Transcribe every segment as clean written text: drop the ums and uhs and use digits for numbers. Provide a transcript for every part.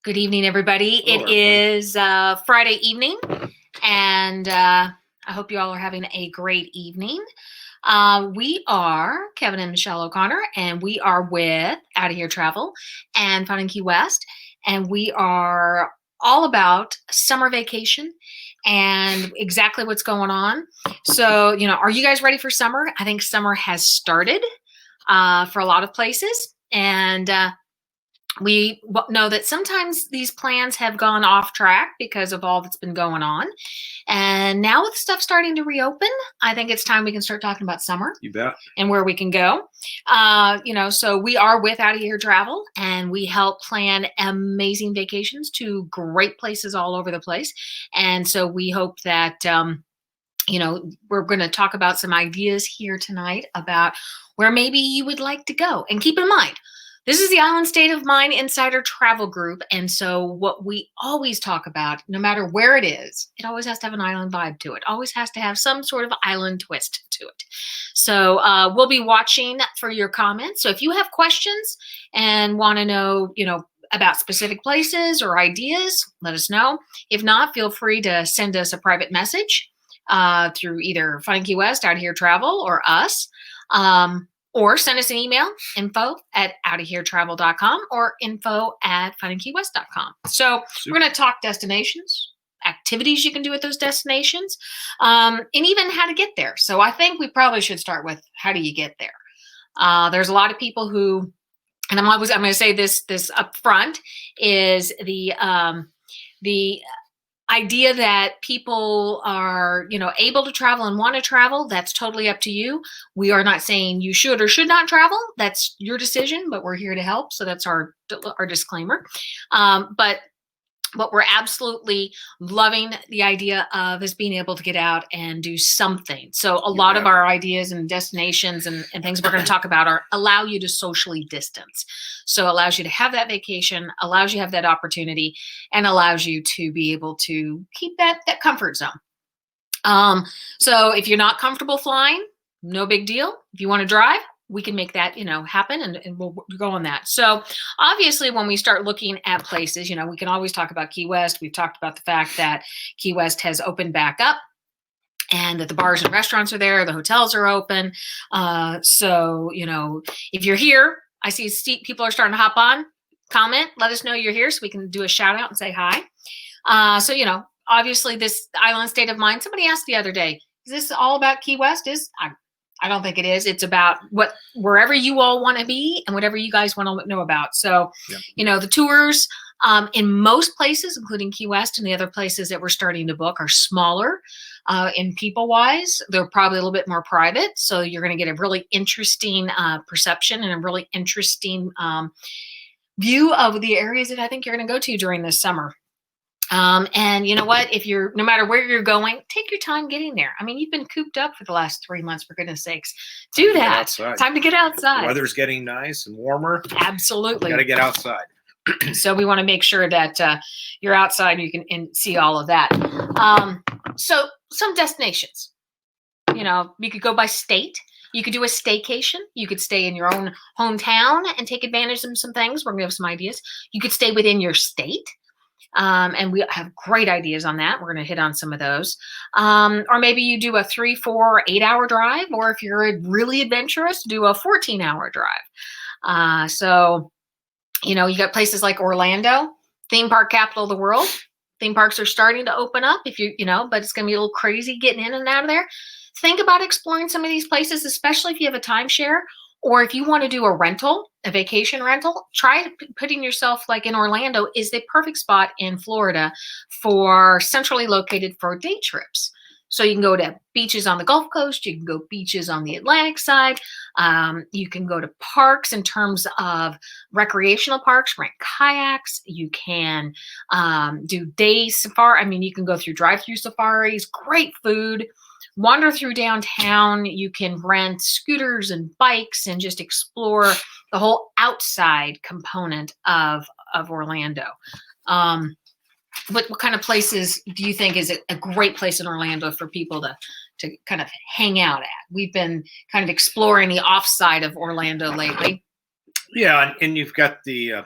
Good evening, everybody. Hello, It everybody. is Friday evening, and I hope you all are having a great evening. We are Kevin and Michelle O'Connor, and we are with Out of Here Travel and Fun in Key West, and we are all about summer vacation and exactly what's going on. So, are you guys ready for summer? I think summer has started for a lot of places, and we know that sometimes these plans have gone off track because of all that's been going on. And now with stuff starting to reopen, I think it's time we can start talking about summer. You bet. And where we can go. So we are with Out of Here Travel, and we help plan amazing vacations to great places all over the place. And so we hope that, we're going to talk about some ideas here tonight about where maybe you would like to go. And keep in mind, this is the Island State of Mind Insider Travel Group. And so what we always talk about, no matter where it is, it always has to have an island vibe to it. Always has to have some sort of island twist to it. So we'll be watching for your comments. So if you have questions and want to know, about specific places or ideas, let us know. If not, feel free to send us a private message through either FunInKeyWest, Out of Here Travel, or us. Or send us an email, info@outofheretravel.com or info@FunInKeyWest.com. So we're going to talk destinations, activities you can do at those destinations, and even how to get there. So I think we probably should start with how do you get there? There's a lot of people who, and I'm going to say this up front, is the idea that people are, able to travel and want to travel. That's totally up to you. We are not saying you should or should not travel. That's your decision, but we're here to help. So that's our disclaimer. But we're absolutely loving the idea of us being able to get out and do something. So a lot of our ideas and destinations and things we're going to talk about allow you to socially distance. So it allows you to have that vacation, allows you to have that opportunity, and allows you to be able to keep that comfort zone. So if you're not comfortable flying, no big deal. If you want to drive, we can make that, happen, and we'll go on that. So obviously when we start looking at places, we can always talk about Key West. We've talked about the fact that Key West has opened back up and that the bars and restaurants are there, the hotels are open. So, if you're here, I see people are starting to hop on, comment, let us know you're here so we can do a shout out and say hi. So, obviously this island state of mind, somebody asked the other day, is this all about Key West? I don't think it is. It's about wherever you all want to be and whatever you guys want to know about. So, the tours in most places, including Key West and the other places that we're starting to book, are smaller in people-wise. They're probably a little bit more private. So you're going to get a really interesting perception and a really interesting view of the areas that I think you're going to go to during this summer. And you know what, no matter where you're going, take your time getting there. I mean, you've been cooped up for the last 3 months, for goodness sakes. Do that. Time to get outside. The weather's getting nice and warmer. Absolutely. Got to get outside. So we want to make sure that you're outside and you can see all of that. So some destinations, you could go by state. You could do a staycation. You could stay in your own hometown and take advantage of some things. We're going to have some ideas. You could stay within your state. And we have great ideas on that. We're going to hit on some of those. Or maybe you do a 3, 4, 8-hour drive, or if you're really adventurous, do a 14-hour drive. So, you got places like Orlando, theme park capital of the world. Theme parks are starting to open up but it's going to be a little crazy getting in and out of there. Think about exploring some of these places, especially if you have a timeshare. Or if you want to do a vacation rental, try putting yourself like in Orlando is the perfect spot in Florida for centrally located for day trips. So you can go to beaches on the Gulf Coast. You can go beaches on the Atlantic side. You can go to parks in terms of recreational parks, rent kayaks. You can do day safari. I mean, you can go through drive-through safaris, great food. Wander through downtown. You can rent scooters and bikes and just explore the whole outside component of Orlando. What kind of places do you think is a great place in Orlando for people to kind of hang out at? We've been kind of exploring the offside of Orlando lately. Yeah, and you've got the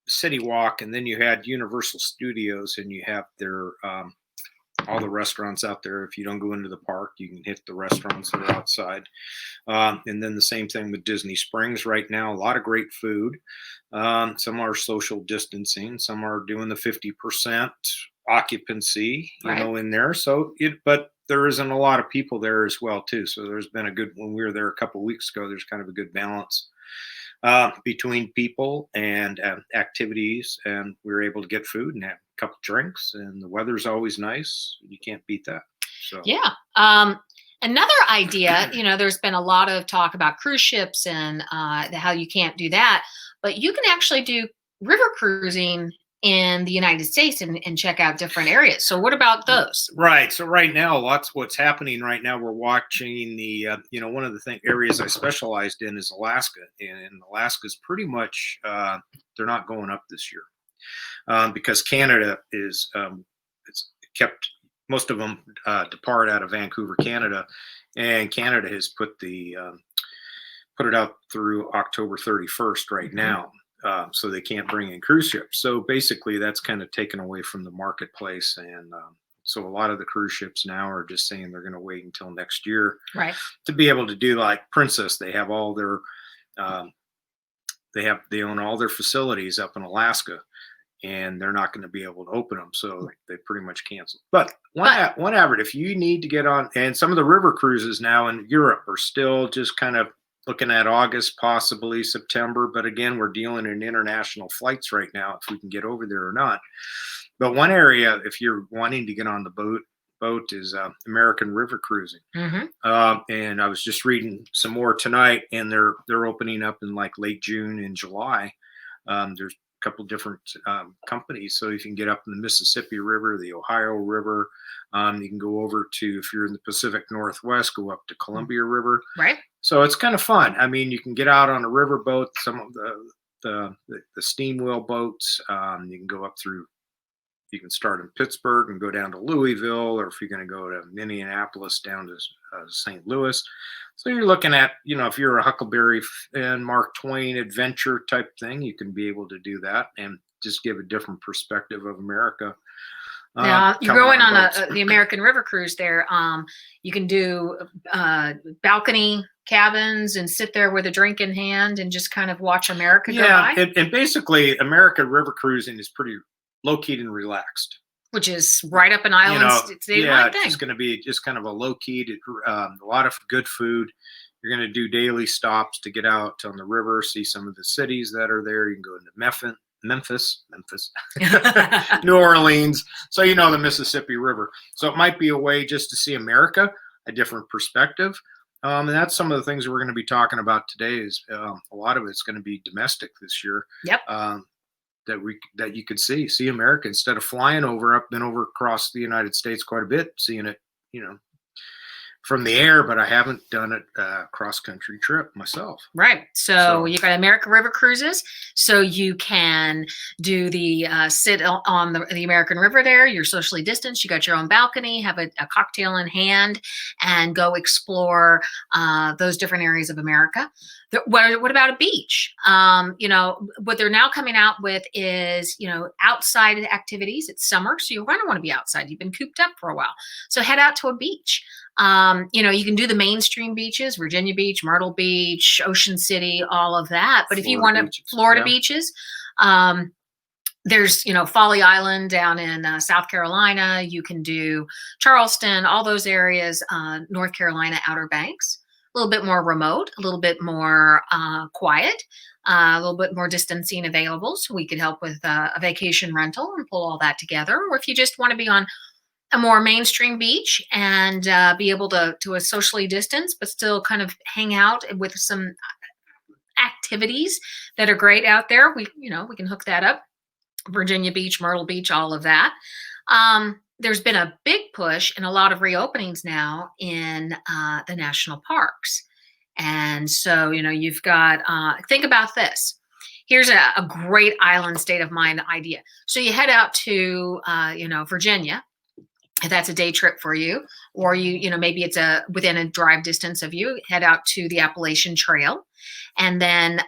City Walk, and then you had Universal Studios, and you have their all the restaurants out there. If you don't go into the park, you can hit the restaurants that are outside. And then the same thing with Disney Springs right now. A lot of great food. Some are social distancing. Some are doing the 50% occupancy, in there. But there isn't a lot of people there as well too. So there's been when we were there a couple of weeks ago, there's kind of a good balance between people and activities, and we were able to get food and have a couple drinks, and the weather's always nice. You can't beat that. So yeah. Another idea, there's been a lot of talk about cruise ships and how you can't do that, but you can actually do river cruising in the United States and check out different areas. So what about those? Right. So right now, what's happening right now, we're watching the, one of the areas I specialized in is Alaska, and Alaska's pretty much, they're not going up this year because Canada is, it's kept, most of them depart out of Vancouver, Canada, and Canada has put it out through October 31st right now. So they can't bring in cruise ships. So basically that's kind of taken away from the marketplace. And so a lot of the cruise ships now are just saying they're going to wait until next year to be able to do like Princess. They have all their, they own all their facilities up in Alaska, and they're not going to be able to open them. So they pretty much canceled. But one average, if you need to get on, and some of the river cruises now in Europe are still just kind of looking at August, possibly September. But again, we're dealing in international flights right now, if we can get over there or not. But one area, if you're wanting to get on the boat is American River Cruising. And I was just reading some more tonight, and they're opening up in like late June and July. There's a couple different companies. So you can get up in the Mississippi River, the Ohio River. You can go over to, if you're in the Pacific Northwest, go up to Columbia River. Right. So it's kind of fun. I mean, you can get out on a river boat, some of the steam wheel boats. You can go up through, you can start in Pittsburgh and go down to Louisville, or if you're going to go to Minneapolis down to St. Louis. So you're looking at, if you're a Huckleberry and Mark Twain adventure type thing, you can be able to do that and just give a different perspective of America. Now you're going on the American River Cruise there. You can do balcony cabins and sit there with a drink in hand and just kind of watch America go by. And basically American River Cruising is pretty low-key and relaxed. Which is right up an island. It's just going to be just kind of a low-key, a lot of good food. You're going to do daily stops to get out on the river, see some of the cities that are there. You can go into Memphis, New Orleans. So the Mississippi River. So it might be a way just to see America, a different perspective. And that's some of the things that we're going to be talking about today. Is a lot of it's going to be domestic this year. Yep. That you could see America instead of flying over. I've been over across the United States quite a bit, seeing it, from the air, but I haven't done it cross-country trip myself. Right. So you got American River Cruises. So you can do the sit on the American River there. You're socially distanced. You got your own balcony, have a cocktail in hand, and go explore those different areas of America. What about a beach? What they're now coming out with is, outside activities. It's summer, so you're going to want to be outside. You've been cooped up for a while. So head out to a beach. You can do the mainstream beaches, Virginia Beach, Myrtle Beach, Ocean City, all of that. But if you want to, Florida beaches, there's, Folly Island down in South Carolina. You can do Charleston, all those areas, North Carolina, Outer Banks. A little bit more remote, a little bit more quiet, a little bit more distancing available. So we could help with a vacation rental and pull all that together. Or if you just want to be on a more mainstream beach and be able to a socially distance, but still kind of hang out with some activities that are great out there. We can hook that up. Virginia Beach, Myrtle Beach, all of that. There's been a big push and a lot of reopenings now in the national parks. And so, you've got, think about this. Here's a great island state of mind idea. So you head out to, Virginia, if that's a day trip for you, or maybe it's within a drive distance of you, head out to the Appalachian Trail. And then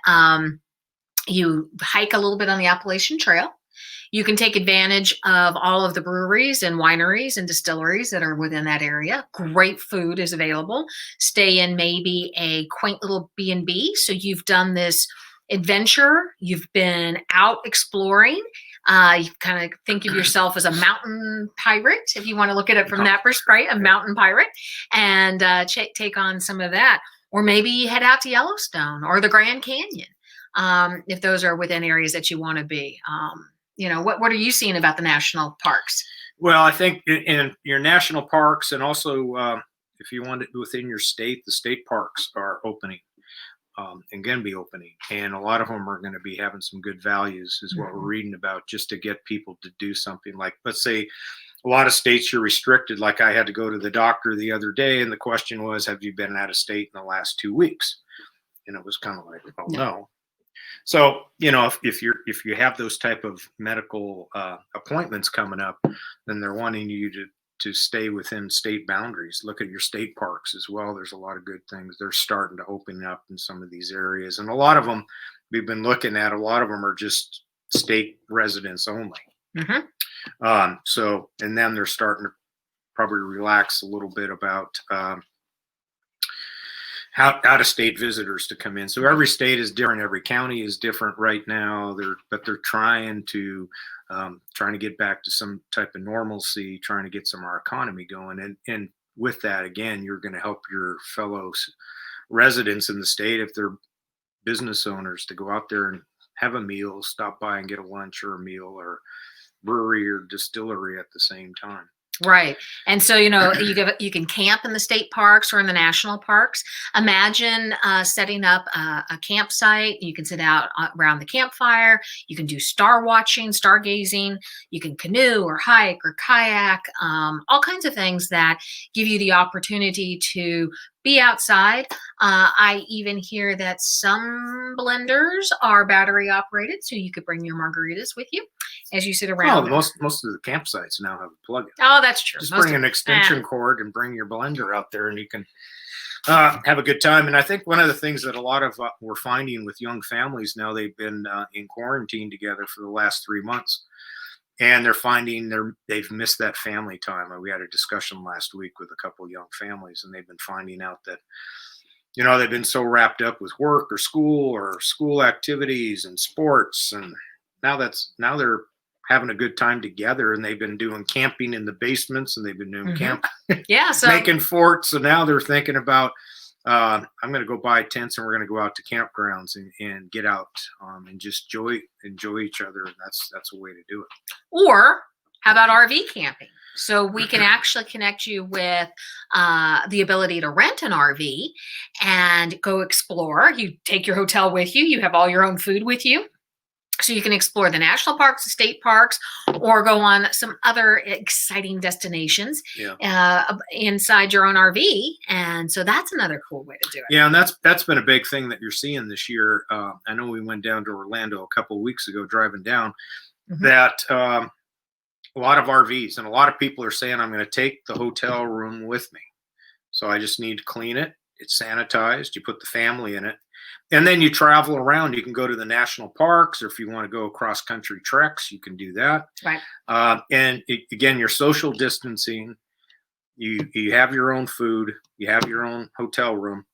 You hike a little bit on the Appalachian Trail. You can take advantage of all of the breweries and wineries and distilleries that are within that area. Great food is available. Stay in maybe a quaint little B&B. So you've done this adventure. You've been out exploring. You kind of think of yourself as a mountain pirate, if you want to look at it from that perspective, a mountain pirate, and take on some of that. Or maybe head out to Yellowstone or the Grand Canyon, if those are within areas that you want to be. What are you seeing about the national parks? Well, I think in your national parks, and also if you want it within your state, the state parks are opening and going to be opening. And a lot of them are going to be having some good values, is what we're reading about, just to get people to do something. Like, let's say a lot of states you're restricted. Like, I had to go to the doctor the other day, and the question was, have you been out of state in the last 2 weeks? And it was kind of like, oh, no. So, if you have those type of medical appointments coming up, then they're wanting you to stay within state boundaries. Look at your state parks as well. There's a lot of good things. They're starting to open up in some of these areas. And a lot of them we've been looking at, a lot of them are just state residents only. And then they're starting to probably relax a little bit about out-of-state visitors to come in. So every state is different. Every county is different right now. But they're trying to get back to some type of normalcy, trying to get some of our economy going. And with that, again, you're going to help your fellow residents in the state, if they're business owners, to go out there and have a meal, stop by and get a lunch or a meal, or brewery or distillery at the same time. Right. And so, you can camp in the state parks or in the national parks. Imagine setting up a campsite. You can sit out around the campfire. You can do star watching, stargazing. You can canoe or hike or kayak, all kinds of things that give you the opportunity to be outside. I even hear that some blenders are battery operated, so you could bring your margaritas with you as you sit around. Oh, most of the campsites now have a plug-in. Oh, that's true. Just bring an extension cord and bring your blender out there, and you can have a good time. And I think one of the things that a lot of we're finding with young families now, they've been in quarantine together for the last 3 months. And they're finding they've missed that family time. We had a discussion last week with a couple of young families, and they've been finding out that, they've been so wrapped up with work or school activities and sports. And now they're having a good time together, and they've been doing camping in the basements, and they've been doing making forts. So now they're thinking about, I'm going to go buy tents, and we're going to go out to campgrounds and get out and just enjoy each other. And that's a way to do it. Or how about RV camping? So we can actually connect you with the ability to rent an RV and go explore. You take your hotel with you. You have all your own food with you. So you can explore the national parks, the state parks, or go on some other exciting destinations inside your own RV. And so that's another cool way to do it. Yeah, and that's been a big thing that you're seeing this year. I know we went down to Orlando a couple of weeks ago driving down, that a lot of RVs and a lot of people are saying, I'm going to take the hotel room with me. So I just need to clean it. It's sanitized. You put the family in it. And then you travel around. You can go to the national parks, or if you want to go cross country treks, you can do that. Right. Again, you're social distancing. You have your own food. You have your own hotel room.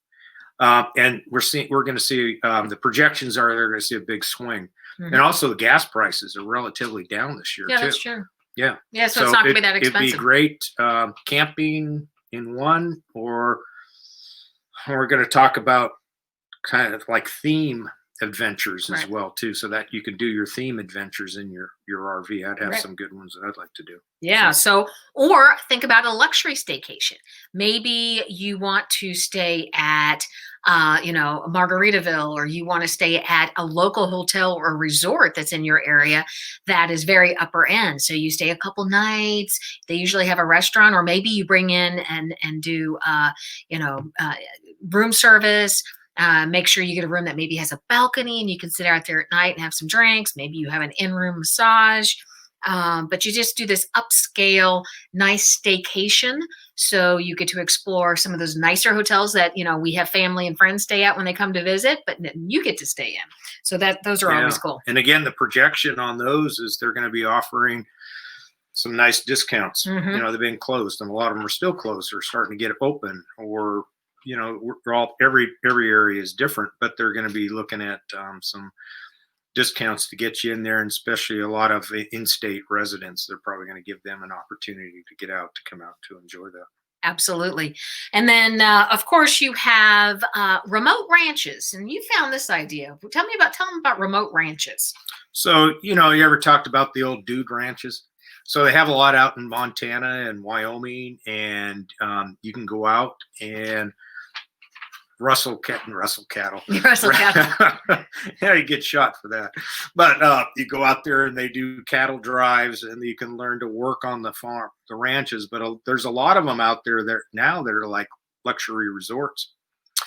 And we're going to see the projections are they're going to see a big swing. And also the gas prices are relatively down this year too. Yeah, that's true. Yeah. Yeah, so it's not going to be that expensive. It'd be great camping in one, or we're going to talk about kind of like theme adventures as well too, so that you can do your theme adventures in your RV. I'd have some good ones that I'd like to do. Yeah. So, or think about a luxury staycation. Maybe you want to stay at Margaritaville, or you want to stay at a local hotel or resort that's in your area that is very upper end. So you stay a couple nights. They usually have a restaurant, or maybe you bring in and do room service. Make sure you get a room that maybe has a balcony and you can sit out there at night and have some drinks. Maybe you have an in-room massage. But you just do this upscale, nice staycation. So you get to explore some of those nicer hotels that, we have family and friends stay at when they come to visit, but you get to stay in. So those are always cool. And again, the projection on those is they're going to be offering some nice discounts. Mhm. You know, they've been closed, and a lot of them are still closed. They're starting to get open, or you know, every area is different, but they're going to be looking at some discounts to get you in there, and especially a lot of in-state residents. They're probably going to give them an opportunity to get out, to come out to enjoy that. Absolutely. And then, of course, you have remote ranches, and you found this idea. Tell them about remote ranches. So, you know, you ever talked about the old dude ranches? So they have a lot out in Montana and Wyoming, and you can go out and Russell cattle. Russell cattle. Yeah, you get shot for that. But you go out there and they do cattle drives, and you can learn to work on the farm, the ranches. But there's a lot of them out there that are like luxury resorts.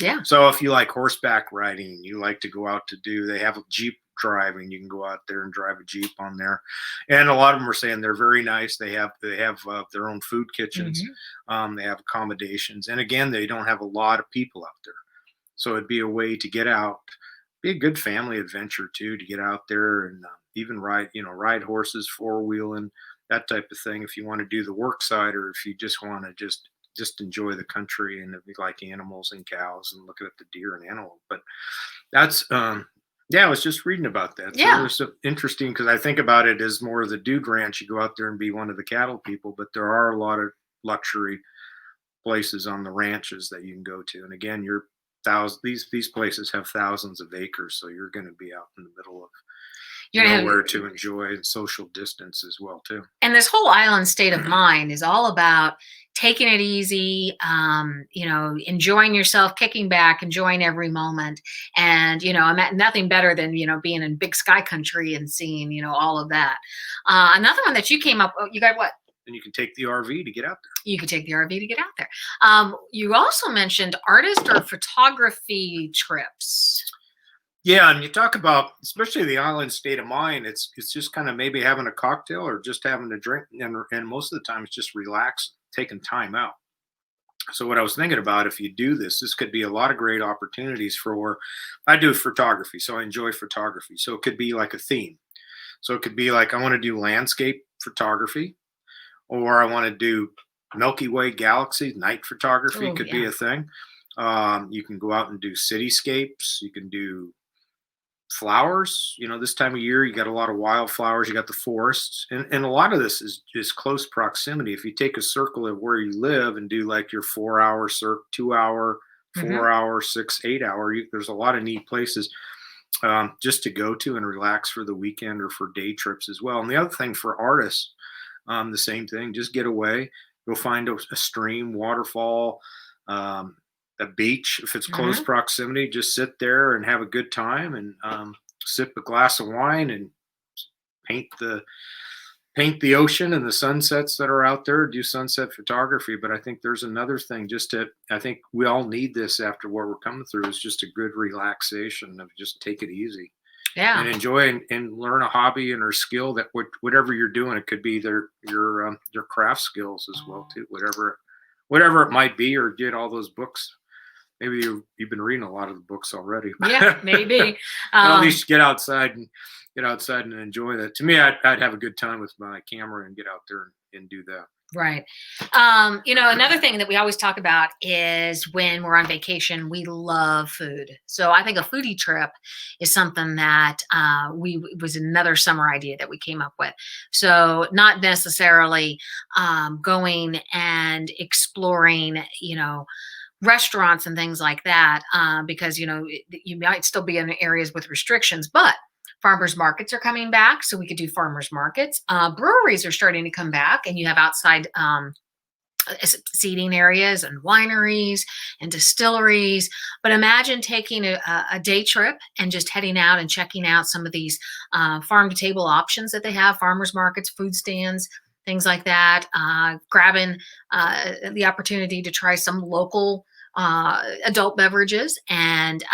Yeah. So if you like horseback riding, you like to go out they have a Jeep driving. You can go out there and drive a Jeep on there. And a lot of them are saying they're very nice. They have their own food kitchens. Mm-hmm. They have accommodations. And again, they don't have a lot of people out there. So it'd be a way to get out, be a good family adventure too, to get out there and even ride horses, four-wheeling, that type of thing. If you want to do the work side, or if you just want to just enjoy the country and like animals and cows and looking at the deer and antelope. But that's, I was just reading about that. So it was interesting, because I think about it as more of the dude ranch. You go out there and be one of the cattle people, but there are a lot of luxury places on the ranches that you can go to. And again, these places have thousands of acres, so you're going to be out in the middle of nowhere to enjoy, and social distance as well too. And this whole island state of mind is all about taking it easy, enjoying yourself, kicking back, enjoying every moment. And, nothing better than, being in big sky country and seeing, all of that. Another one that you came up with, you got what? And you can take the RV to get out there. You can take the RV to get out there. You also mentioned artist or photography trips. Yeah, and you talk about, especially the island state of mind, it's just kind of maybe having a cocktail or just having a drink, and most of the time it's just relaxing, taking time out. So what I was thinking about, if you do this could be a lot of great opportunities I do photography, so I enjoy photography. So it could be like a theme. So it could be like, I want to do landscape photography, or I want to do Milky Way galaxy night photography. Could be a thing. You can go out and do cityscapes. You can do flowers. This time of year, you got a lot of wildflowers. You got the forests, and a lot of this is close proximity. If you take a circle of where you live and do like your 4-hour circle, 2-hour, 4-hour, 6, 8-hour, there's a lot of neat places just to go to and relax for the weekend or for day trips as well. And the other thing for artists, the same thing, just get away, go find a stream, waterfall, a beach. If it's close proximity, just sit there and have a good time, and sip a glass of wine and paint the ocean and the sunsets that are out there, do sunset photography. But I think there's another thing, I think we all need this after what we're coming through, is just a good relaxation of just take it easy. Yeah. And enjoy and learn a hobby or skill that whatever you're doing, it could be your craft skills as well too, whatever it might be, or get all those books. Maybe you've been reading a lot of the books already. Yeah, maybe. At least get outside and enjoy that. To me, I'd have a good time with my camera and get out there and do that. Right. Another thing that we always talk about is when we're on vacation, we love food. So I think a foodie trip is something that was another summer idea that we came up with. So not necessarily going and exploring, restaurants and things like that, because, you might still be in areas with restrictions, but farmers markets are coming back, so we could do farmers markets. Breweries are starting to come back, and you have outside seating areas and wineries and distilleries. But imagine taking a day trip and just heading out and checking out some of these farm to table options that they have, farmers markets, food stands, things like that, grabbing the opportunity to try some local adult beverages. And,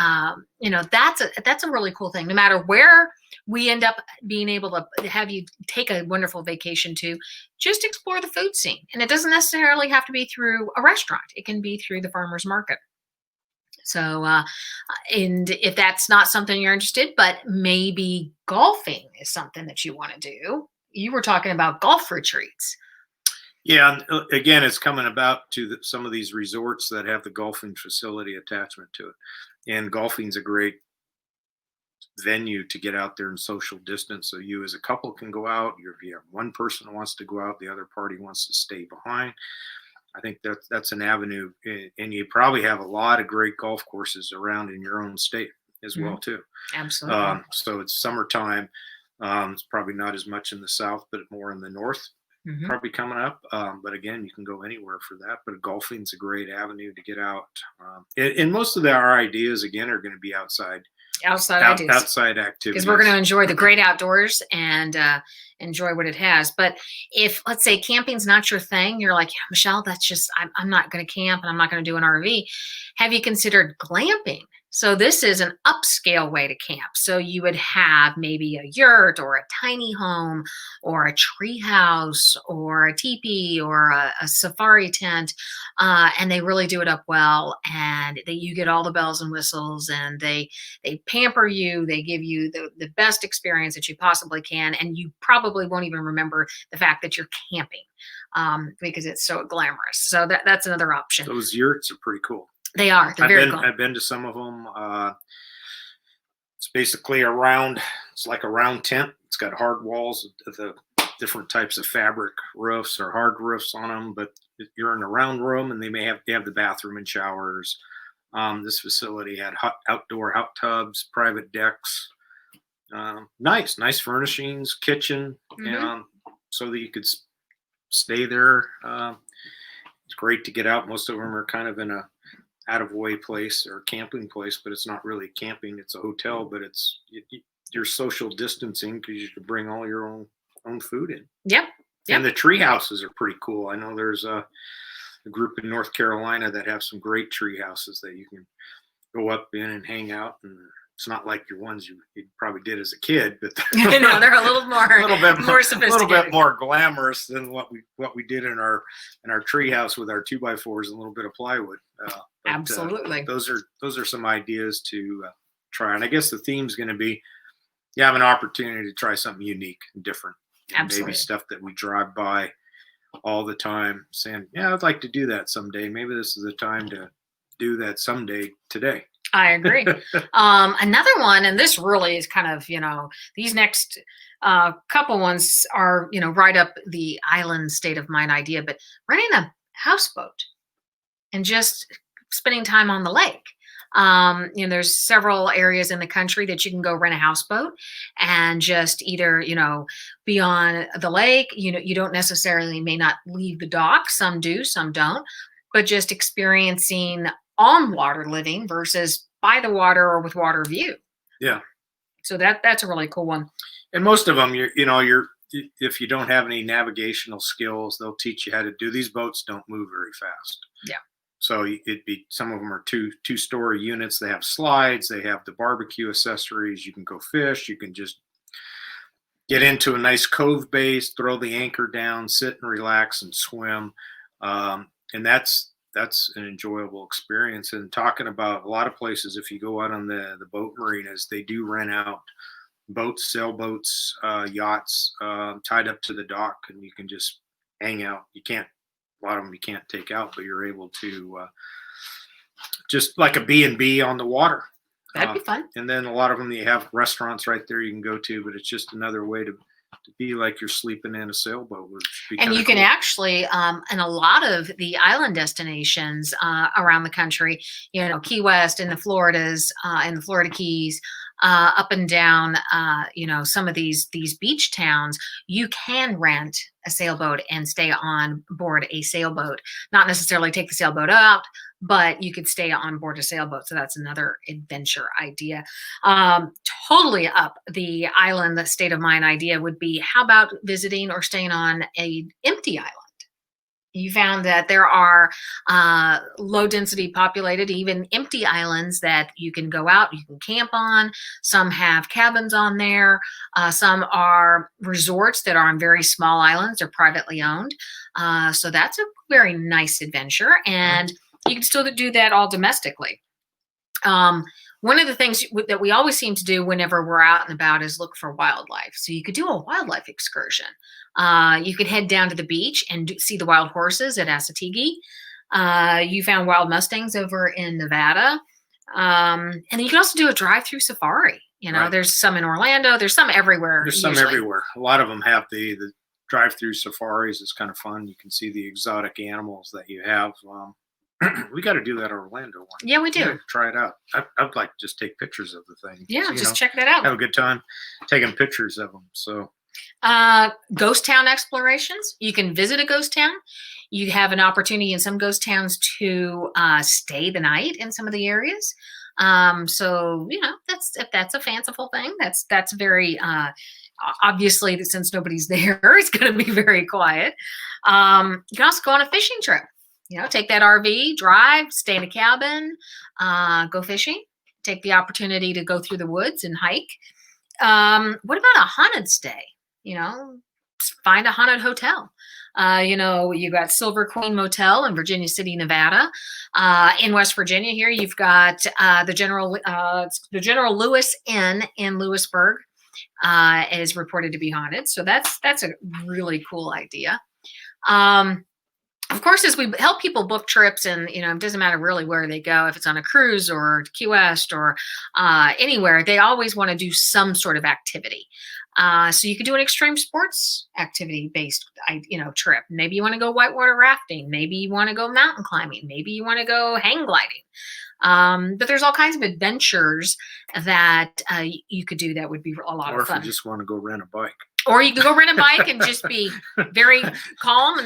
that's a really cool thing. No matter where we end up being able to have you take a wonderful vacation to, just explore the food scene. And it doesn't necessarily have to be through a restaurant. It can be through the farmer's market. So, and if that's not something you're interested, but maybe golfing is something that you want to do. You were talking about golf retreats. Yeah, and, again, it's coming about to some of these resorts that have the golfing facility attachment to it, and golfing's a great venue to get out there and social distance. So you as a couple can go out. If you have one person who wants to go out, the other party wants to stay behind. I think that's an avenue, and you probably have a lot of great golf courses around in your own state as well too. Absolutely. So it's summertime. It's probably not as much in the south, but more in the north. Hmm. Probably coming up. But again, you can go anywhere for that. But golfing's a great avenue to get out. And most of our ideas, again, are going to be outside Ideas. outside activities. Because we're going to enjoy the great outdoors and enjoy what it has. But if, let's say, camping's not your thing, you're like, yeah, Michelle, that's just, I'm not going to camp and I'm not going to do an RV. Have you considered glamping? So this is an upscale way to camp. So you would have maybe a yurt or a tiny home or a tree house or a teepee or a safari tent. And they really do it up well. And you get all the bells and whistles, and they pamper you. They give you the best experience that you possibly can. And you probably won't even remember the fact that you're camping because it's so glamorous. So that's another option. Those yurts are pretty cool. They are. They're very cool. I've been to some of them. It's basically it's like a round tent. It's got hard walls, the different types of fabric roofs or hard roofs on them, but you're in a round room, and they have the bathroom and showers. This facility had outdoor hot tubs, private decks, nice furnishings, kitchen, so that you could stay there. It's great to get out. Most of them are kind of in a out of way place or camping place, but it's not really camping. It's a hotel, but you're social distancing because you can bring all your own food in. Yep. And the tree houses are pretty cool. I know there's a group in North Carolina that have some great tree houses that you can go up in and hang out. And it's not like your ones you probably did as a kid, but no, they're a little bit more sophisticated, a little bit more glamorous than what we did in our tree house with our 2x4s and a little bit of plywood. Absolutely. Those are some ideas to try. And I guess the theme's going to be, you have an opportunity to try something unique and different. Absolutely. Maybe stuff that we drive by all the time saying, yeah, I'd like to do that someday. Maybe this is the time to do that someday today. I agree. Another one, and this really is kind of, these next couple ones are, right up the island state of mind idea, but renting a houseboat and just spending time on the lake. There's several areas in the country that you can go rent a houseboat and just either, be on the lake. You don't necessarily may not leave the dock. Some do, some don't, but just experiencing on water living versus by the water or with water view. Yeah. So that's a really cool one. And most of them, if you don't have any navigational skills, they'll teach you how to do. These boats don't move very fast. Yeah. So some of them are two-story units. They have slides. They have the barbecue accessories. You can go fish. You can just get into a nice cove base, throw the anchor down, sit and relax and swim. And that's an enjoyable experience. And talking about a lot of places, if you go out on the boat marinas, they do rent out boats, sailboats, yachts tied up to the dock, and you can just hang out. A lot of them you can't take out, but you're able to just like a B&B on the water. That'd be fun. And then a lot of them, you have restaurants right there you can go to, but it's just another way to be like you're sleeping in a sailboat. And you can actually, in a lot of the island destinations around the country, Key West and the Floridas and the Florida Keys, up and down, some of these beach towns, you can rent a sailboat and stay on board a sailboat. Not necessarily take the sailboat out, but you could stay on board a sailboat. So that's another adventure idea. Totally up the island, the state of mind idea would be, how about visiting or staying on an empty island? You found that there are low density populated, even empty islands that you can go out, you can camp on. Some have cabins on there. Some are resorts that are on very small islands. They're privately owned. So that's a very nice adventure. And you can still do that all domestically. One of the things that we always seem to do whenever we're out and about is look for wildlife. So you could do a wildlife excursion. You could head down to the beach and see the wild horses at Assateague. You found wild Mustangs over in Nevada. And then you can also do a drive-through safari. Right. There's some in Orlando. There's some everywhere. There's some everywhere. A lot of them have the drive-through safaris. It's kind of fun. You can see the exotic animals that you have. We got to do that Orlando one. Yeah, we do. Yeah, try it out. I'd like to just take pictures of the thing. Yeah, just check that out. Have a good time taking pictures of them. So, ghost town explorations. You can visit a ghost town. You have an opportunity in some ghost towns to stay the night in some of the areas. So if that's a fanciful thing, that's very obviously, since nobody's there, it's going to be very quiet. You can also go on a fishing trip. Take that RV, drive, stay in a cabin, go fishing, take the opportunity to go through the woods and hike. What about a haunted stay? Find a haunted hotel. You got Silver Queen Motel in Virginia City, Nevada. In West Virginia here, you've got the General Lewis Inn in Lewisburg is reported to be haunted. So that's a really cool idea. Of course, as we help people book trips, and it doesn't matter really where they go, if it's on a cruise or Key West or anywhere, they always want to do some sort of activity. So you could do an extreme sports activity based, trip. Maybe you want to go whitewater rafting. Maybe you want to go mountain climbing. Maybe you want to go hang gliding. But there's all kinds of adventures that you could do that would be a lot of fun. Or if you just want to go rent a bike. Or you could go rent a bike and just be very calm.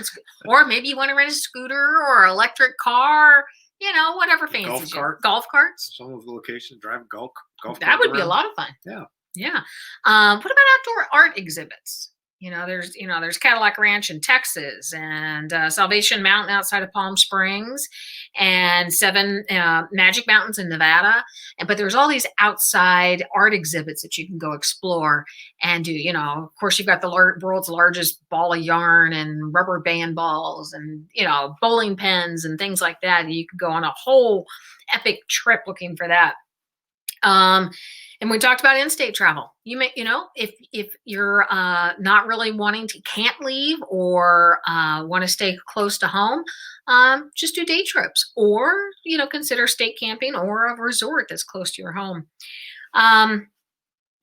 Or maybe you want to rent a scooter or electric car, whatever fancies you. Golf carts. Some of the locations, drive a golf cart. That would be a lot of fun. Yeah. Yeah. What about outdoor art exhibits? There's Cadillac Ranch in Texas and Salvation Mountain outside of Palm Springs and 7 Magic Mountains in Nevada. But there's all these outside art exhibits that you can go explore and do. Of course, you've got the world's largest ball of yarn and rubber band balls and, bowling pins and things like that. You could go on a whole epic trip looking for that. And we talked about in-state travel. You may, if you're not really can't leave or want to stay close to home, just do day trips or, consider state camping or a resort that's close to your home.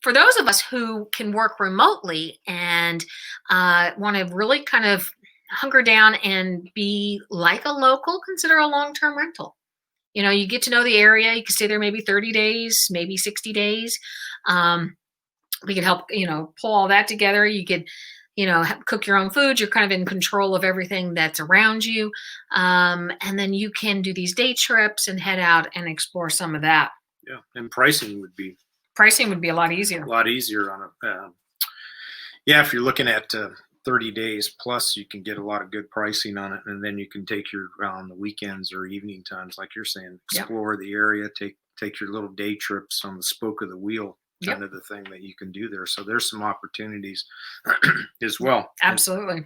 For those of us who can work remotely and want to really kind of hunker down and be like a local, consider a long-term rental. You get to know the area. You can stay there maybe 30 days, maybe 60 days. We could help, pull all that together. You could, cook your own food. You're kind of in control of everything that's around you. And then you can do these day trips and head out and explore some of that. Yeah. And pricing would be a lot easier. A lot easier on if you're looking at 30 days plus, you can get a lot of good pricing on it, and then you can take your on the weekends or evening times, like you're saying, explore the area, take your little day trips on the spoke of the wheel, kind of the thing that you can do there. So there's some opportunities as well. Absolutely.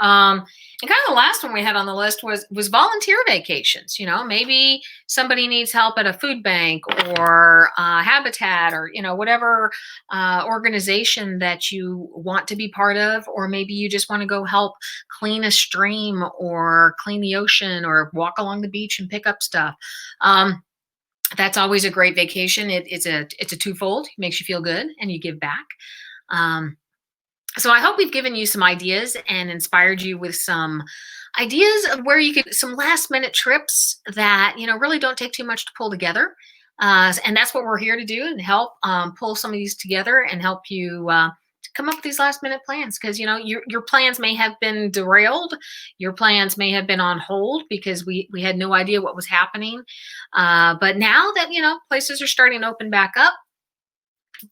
And kind of the last one we had on the list was volunteer vacations. Maybe somebody needs help at a food bank or Habitat or, whatever organization that you want to be part of, or maybe you just want to go help clean a stream or clean the ocean or walk along the beach and pick up stuff. That's always a great vacation. It's a twofold. It makes you feel good and you give back. So I hope we've given you some ideas and inspired you with some ideas of where you could, some last minute trips that, really don't take too much to pull together. And that's what we're here to do, and help pull some of these together and help you to come up with these last minute plans. Because, your plans may have been derailed. Your plans may have been on hold because we had no idea what was happening. But now that, places are starting to open back up,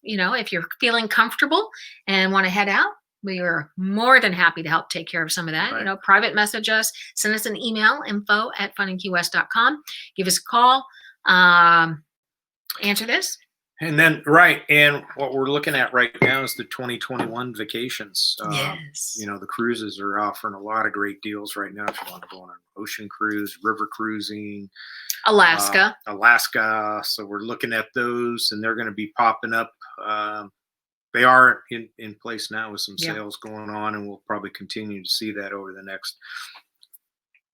if you're feeling comfortable and want to head out, we are more than happy to help take care of some of that. Right. Private message us, send us an email, info@FunInKeyWest.com. Give us a call. Answer this. And then, right, and what we're looking at right now is the 2021 vacations. Yes. You know, the cruises are offering a lot of great deals right now. If you want to go on an ocean cruise, river cruising, Alaska. So we're looking at those, and they're going to be popping up. They are in place now with some sales going on, and we'll probably continue to see that over the next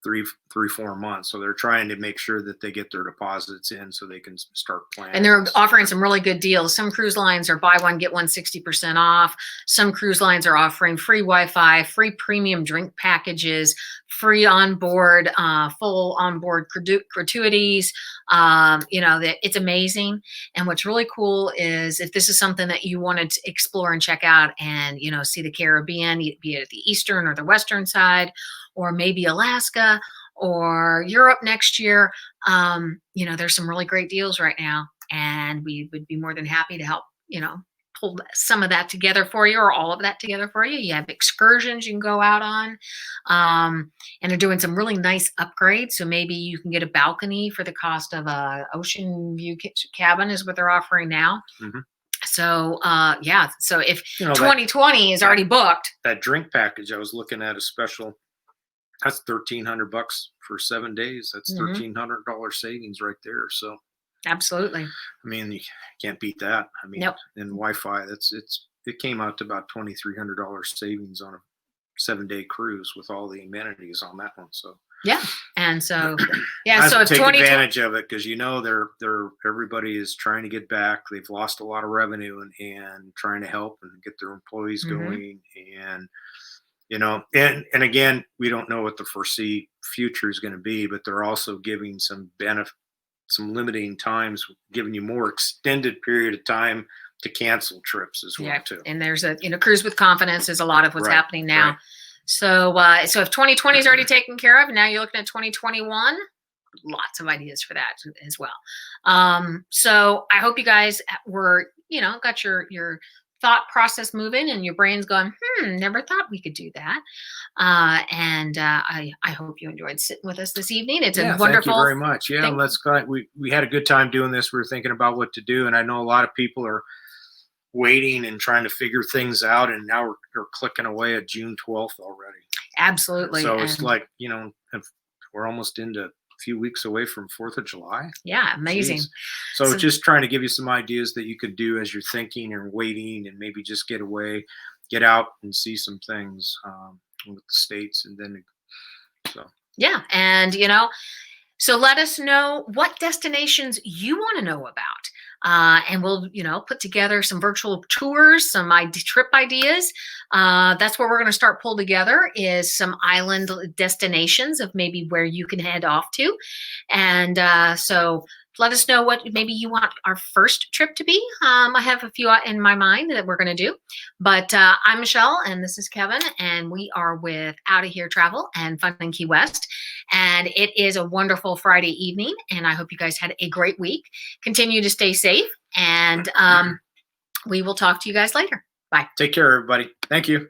4 months. So they're trying to make sure that they get their deposits in so they can start planning. And they're offering some really good deals. Some cruise lines are buy one, get one 60% off. Some cruise lines are offering free Wi-Fi, free premium drink packages, free onboard, full onboard gratuities. You know, it's amazing. And what's really cool is if this is something that you wanted to explore and check out and, you know, see the Caribbean, be it the eastern or the western side, or maybe Alaska or Europe next year, you know, there's some really great deals right now, and we would be more than happy to help, you know, pull some of that together for you, or all of that together for you. You have excursions you can go out on, and they're doing some really nice upgrades. So maybe you can get a balcony for the cost of a ocean view cabin is what they're offering now. Mm-hmm. So yeah, so if 2020 is already booked, that drink package I was looking at a special. That's $1,300 for 7 days. That's $1,300 savings right there. So absolutely. I mean, you can't beat that. I mean, and Wi-Fi, it came out to about $2,300 savings on a 7-day cruise with all the amenities on that one. So yeah, and so yeah, so if take advantage of it, because you know everybody is trying to get back. They've lost a lot of revenue and trying to help and get their employees going, and you know, and again, we don't know what the foresee future is going to be, but they're also giving some limiting times, giving you more extended period of time to cancel trips as well too. And there's a cruise with confidence is a lot of what's happening now. Right. So so if 2020 is already taken care of, now you're looking at 2021. Lots of ideas for that as well. So I hope you guys were, you know, got your thought process moving and your brain's going, never thought we could do that. And I hope you enjoyed sitting with us this evening. It's a wonderful. Thank you very much. Yeah, let's go. We had a good time doing this. We were thinking about what to do, and I know a lot of people are waiting and trying to figure things out, and now we're clicking away at June 12th already. Absolutely. So it's like, you know, we're almost into a few weeks away from 4th of July. Yeah, amazing. So just trying to give you some ideas that you could do as you're thinking and waiting, and maybe just get away, get out and see some things with the States. And then, so. Yeah. And, you know, so let us know what destinations you want to know about. And we'll, you know, put together some virtual tours, some trip ideas. That's where we're going to start pull together is some island destinations of maybe where you can head off to. And so let us know what maybe you want our first trip to be. I have a few in my mind that we're going to do. But I'm Michelle, and this is Kevin, and we are with Out of Here Travel and Fun in Key West. And it is a wonderful Friday evening, and I hope you guys had a great week. Continue to stay safe, and we will talk to you guys later. Bye. Take care, everybody. Thank you.